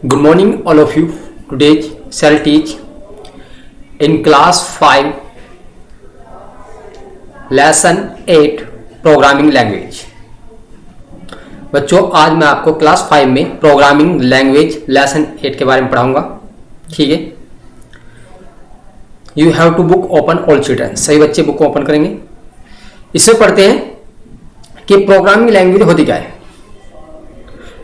Good morning, all of you. Today shall teach in class 5, lesson 8 programming language. बच्चों, आज मैं आपको class 5 में प्रोग्रामिंग लैंग्वेज लेसन 8 के बारे में पढ़ाऊंगा। ठीक है, you have to book open all children. सही बच्चे बुक ओपन करेंगे। इसमें पढ़ते हैं कि प्रोग्रामिंग लैंग्वेज होती क्या है।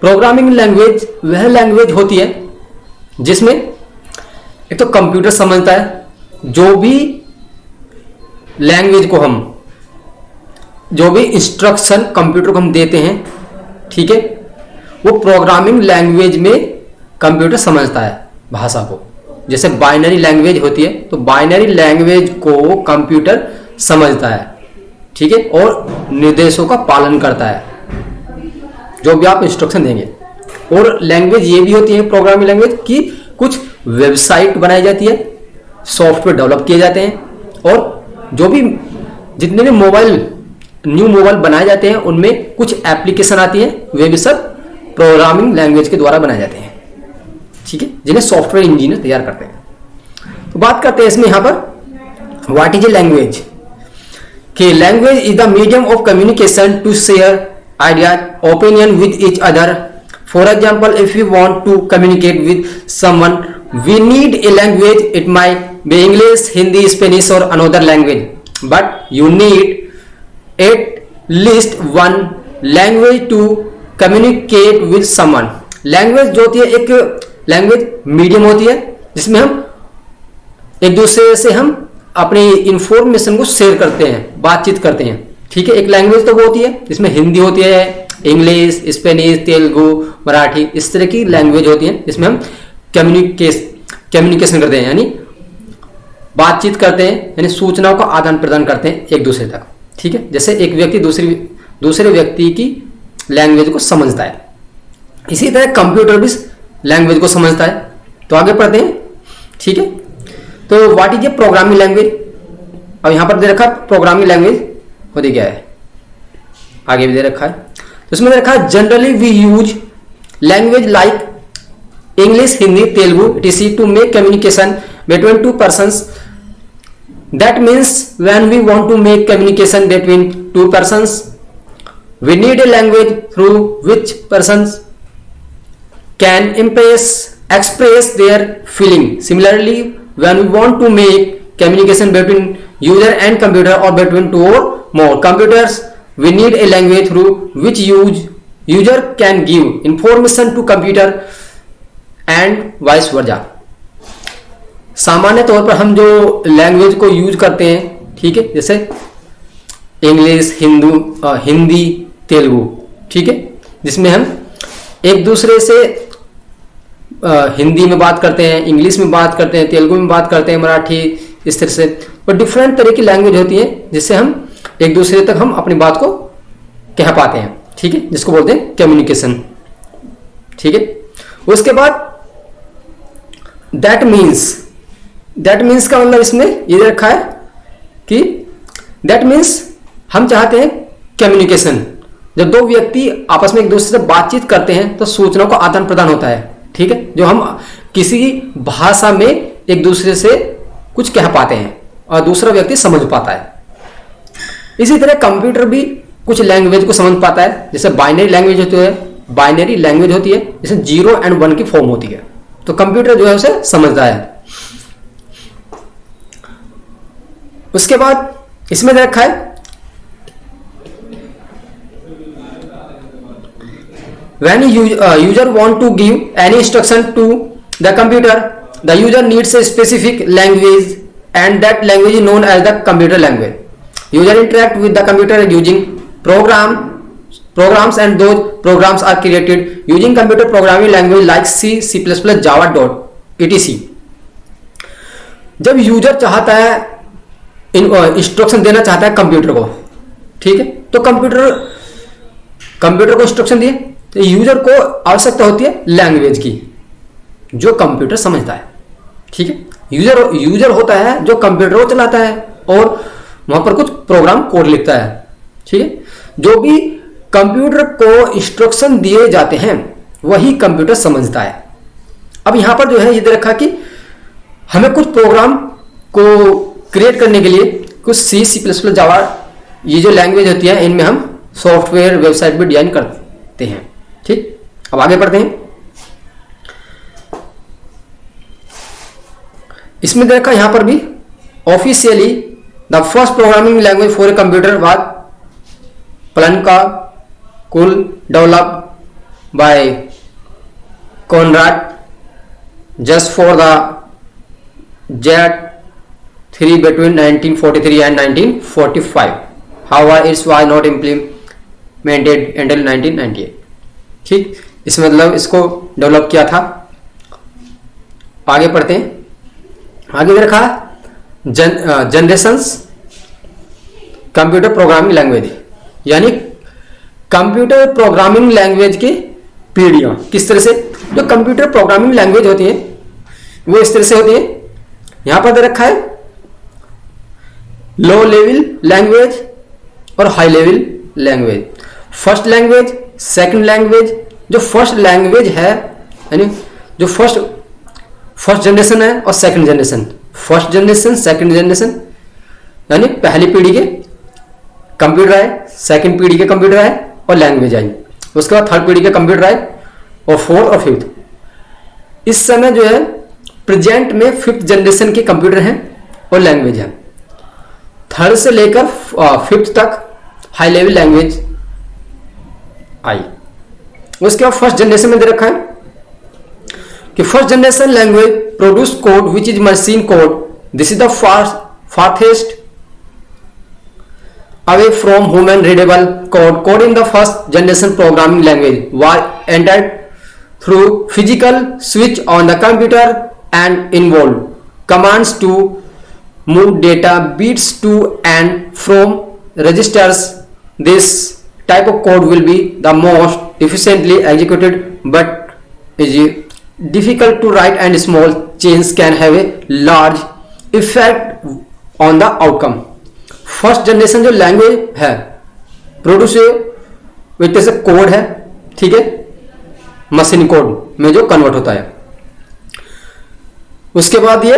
प्रोग्रामिंग लैंग्वेज वह लैंग्वेज होती है जिसमें एक तो कंप्यूटर समझता है। जो भी लैंग्वेज को हम, जो भी इंस्ट्रक्शन कंप्यूटर को हम देते हैं, ठीक है, वो प्रोग्रामिंग लैंग्वेज में कंप्यूटर समझता है भाषा को। जैसे बाइनरी लैंग्वेज होती है तो बाइनरी लैंग्वेज को कंप्यूटर समझता है, ठीक है, और निर्देशों का पालन करता है जो भी आप इंस्ट्रक्शन देंगे। और लैंग्वेज ये भी होती है प्रोग्रामिंग लैंग्वेज कि कुछ वेबसाइट बनाई जाती है, सॉफ्टवेयर डेवलप किए जाते हैं, और जो भी जितने भी न्यू मोबाइल बनाए जाते हैं उनमें कुछ एप्लीकेशन आती है, वे भी सब प्रोग्रामिंग लैंग्वेज के द्वारा बनाए जाते हैं, ठीक है, जिन्हें सॉफ्टवेयर इंजीनियर तैयार करते हैं। तो बात करते हैं इसमें यहां पर व्हाट इज ए लैंग्वेज। कि language is the medium of communication to share ideas, opinion with each other. For example, if we want to communicate with someone, we need a language. It might be English, Hindi, Spanish or another language. But you need at least one language to communicate with someone. Language जो होती है एक language medium होती है जिसमें हम एक दूसरे से हम अपनी इंफॉर्मेशन को शेयर करते हैं, बातचीत करते हैं। ठीक है, एक लैंग्वेज तो वो होती है जिसमें हिंदी होती है, इंग्लिश, स्पेनिश, तेलुगु, मराठी, इस तरह की लैंग्वेज होती है जिसमें हम कम्युनिकेशन करते हैं, यानी बातचीत करते हैं, यानी सूचनाओं का आदान प्रदान करते हैं एक दूसरे तक। ठीक है, जैसे एक व्यक्ति दूसरे व्यक्ति की लैंग्वेज को समझता है, इसी तरह कंप्यूटर भी लैंग्वेज को समझता है। तो आगे पढ़ते हैं। ठीक है, तो what is A programming language. अब यहां पर दे रखा प्रोग्रामिंग लैंग्वेज होती क्या है, आगे भी दे रखा है। तो इसमें दे रखा है generally we use language like English, Hindi, Telugu etc to make communication between two persons. That means when we want to make communication between two persons we need a language through which persons can express their feeling. Similarly, when we want to make communication between user and computer or between two or more computers, we need a language through which user can give information to computer and vice versa. सामान्य तौर पर हम जो language को use करते हैं, ठीक है, जैसे इंग्लिश, हिंदी, तेलुगु, ठीक है, जिसमें हम एक दूसरे से हिंदी में बात करते हैं, इंग्लिश में बात करते हैं, तेलुगु में बात करते हैं, मराठी, इस तरह से और डिफरेंट तरह की लैंग्वेज होती है जिससे हम एक दूसरे तक हम अपनी बात को कह पाते हैं। ठीक है, जिसको बोलते हैं कम्युनिकेशन। ठीक है, उसके बाद दैट मीन्स का मतलब इसमें ये रखा है कि दैट मीन्स हम चाहते हैं कम्युनिकेशन। जब दो व्यक्ति आपस में एक दूसरे से बातचीत करते हैं तो सूचनाओं का आदान प्रदान होता है। ठीक है, जो हम किसी भाषा में एक दूसरे से कुछ कह पाते हैं और दूसरा व्यक्ति समझ पाता है। इसी तरह कंप्यूटर भी कुछ लैंग्वेज को समझ पाता है। जैसे बाइनरी लैंग्वेज होती है जैसे 0 और 1 की फॉर्म होती है, तो कंप्यूटर जो है उसे समझता है। उसके बाद इसमें रखा है when user want to give any instruction to the computer, the user needs a specific language and that language is known as the computer language. User interact with the computer using programs and those programs are created using computer programming language like C, C++, Java, etc. जब user चाहता है instruction देना चाहता है computer को, ठीक है, तो कंप्यूटर को इंस्ट्रक्शन दिए तो यूजर को आवश्यकता होती है लैंग्वेज की जो कंप्यूटर समझता है। ठीक है, यूजर होता है जो कंप्यूटर को चलाता है और वहां पर कुछ प्रोग्राम कोड लिखता है। ठीक है, जो भी कंप्यूटर को इंस्ट्रक्शन दिए जाते हैं वही कंप्यूटर समझता है। अब यहाँ पर जो है ये दे रखा कि हमें कुछ प्रोग्राम को क्रिएट करने के लिए कुछ C++, जावा, ये जो लैंग्वेज होती है इनमें हम सॉफ्टवेयर वेबसाइट भी डिजाइन करते हैं। ठीक, अब आगे बढ़ते हैं। इसमें दे रखा यहाँ पर भी officially the first programming language for a computer was Plankalkül developed by Konrad just for the Z3 between 1943 and 1945. However, it was not implemented until 1998. ठीक, इसमें मतलब इसको डेवलप किया था। आगे पढ़ते हैं। आगे रखा जनरेशंस कंप्यूटर प्रोग्रामिंग लैंग्वेज, यानी कंप्यूटर प्रोग्रामिंग लैंग्वेज की पीढ़ियां। किस तरह से? जो कंप्यूटर प्रोग्रामिंग लैंग्वेज होती है वो इस तरह से होती है। यहां पर दे रखा है लो लेवल लैंग्वेज और high level language, first language, second language. जो फर्स्ट लैंग्वेज है यानी जो फर्स्ट जनरेशन है और second generation, first generation, second generation, यानी पहली पीढ़ी के कंप्यूटर आए, सेकंड पीढ़ी के कंप्यूटर आए और लैंग्वेज आई, उसके बाद थर्ड पीढ़ी के कंप्यूटर आए और फोर्थ और फिफ्थ। इस समय जो है प्रेजेंट में फिफ्थ जनरेशन के कंप्यूटर हैं और लैंग्वेज है। थर्ड से लेकर फिफ्थ तक हाई लेवल लैंग्वेज आई। उसके बाद फर्स्ट जनरेशन में दे रखा है कि first generation language produce code which is machine code. This is the farthest away from human readable code. Code in the first generation programming language was entered through physical switch on the computer and involve commands to move data bits to and from registers. This type of code will be the most efficiently executed but is difficult to write and small changes can have a large effect on the outcome. First generation जो language है produce एक तरह से code है, ठीक है, machine code में जो कन्वर्ट होता है। उसके बाद ये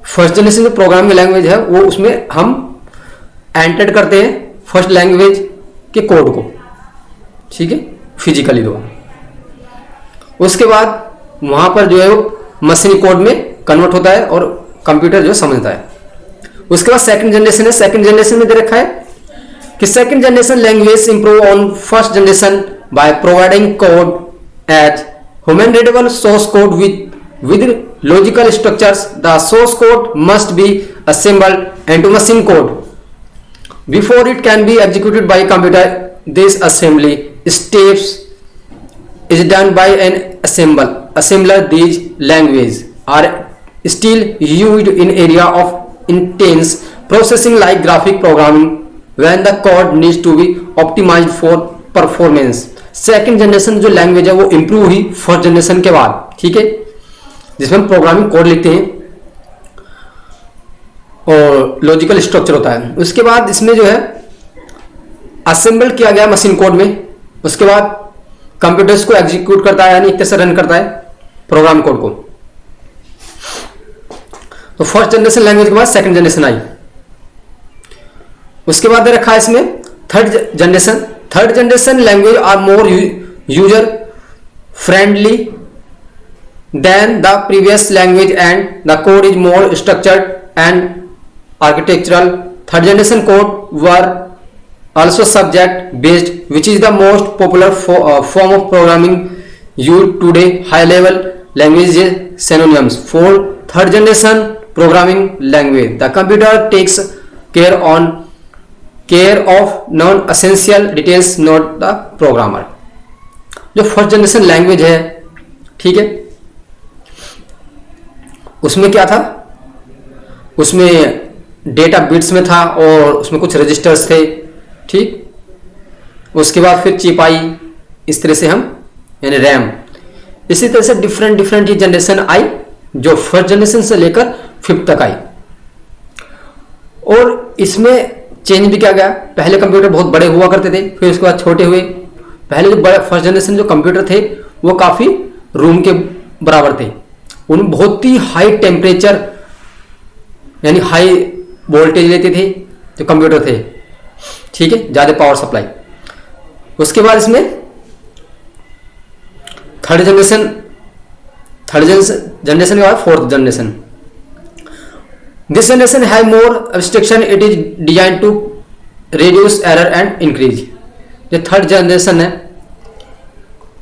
फर्स्ट जनरेशन जो प्रोग्रामिंग लैंग्वेज है वो उसमें हम एंटर करते हैं फर्स्ट लैंग्वेज के कोड को, ठीक है, फिजिकली दो। उसके बाद वहां पर जो है वो मशीन कोड में कन्वर्ट होता है और कंप्यूटर जो समझता है। उसके बाद सेकंड जनरेशन है। सेकंड जनरेशन में दे रखा है कि second generation language improve on first generation by providing code as human readable source code with logical structures. The source code must be assembled into machine code before it can be executed by a computer. This assembly steps is done by an assembler. These languages are still used in area of intense processing like graphic programming when the code needs to be optimized for performance. Second generation जो language है वो improve हुई first generation के बाद, ठीक है, जिसमें हम प्रोग्रामिंग कोड लिखते हैं और लॉजिकल स्ट्रक्चर होता है। उसके बाद इसमें जो है असेंबल किया गया मशीन कोड में, उसके बाद कंप्यूटर्स को एग्जीक्यूट करता है, यानी एक तरह से रन करता है प्रोग्राम कोड को। तो फर्स्ट जनरेशन लैंग्वेज के बाद सेकंड जनरेशन आई। उसके बाद रखा है इसमें third generation. Third generation language are more user friendly than the previous language and the code is more structured and architectural. Third generation code were also subject based, which is the most popular form of programming used today. High level language synonyms for third generation programming language. The computer takes care of non-essential details, not the programmer. जो first generation language है, ठीक है, उसमें क्या था, उसमें data bits में था और उसमें कुछ रजिस्टर्स थे, ठीक। उसके बाद फिर चिप आई, इस तरह से हम यानी रैम, इसी तरह से डिफरेंट ये जनरेशन आई जो फर्स्ट जनरेशन से लेकर फिफ्थ तक आई। और इसमें चेंज भी किया गया। पहले कंप्यूटर बहुत बड़े हुआ करते थे, फिर उसके बाद छोटे हुए। पहले जो बड़े फर्स्ट जनरेशन जो कंप्यूटर थे वो काफ़ी रूम के बराबर थे, उनमें बहुत ही हाई टेम्परेचर यानी हाई वोल्टेज लेते थे जो कंप्यूटर थे, ठीक है, ज़्यादा पावर सप्लाई। उसके बाद इसमें थर्ड जनरेशन के बाद fourth generation. This generation have more abstraction, it is design to reduce error and increase. जो थर्ड जनरेशन है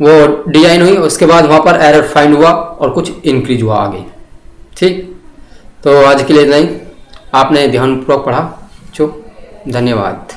वो डिजाइन हुई, उसके बाद वहाँ पर एरर फाइंड हुआ और कुछ इंक्रीज हुआ आगे, ठीक। तो आज के लिए इतना ही, आपने ध्यानपूर्वक पढ़ा, धन्यवाद।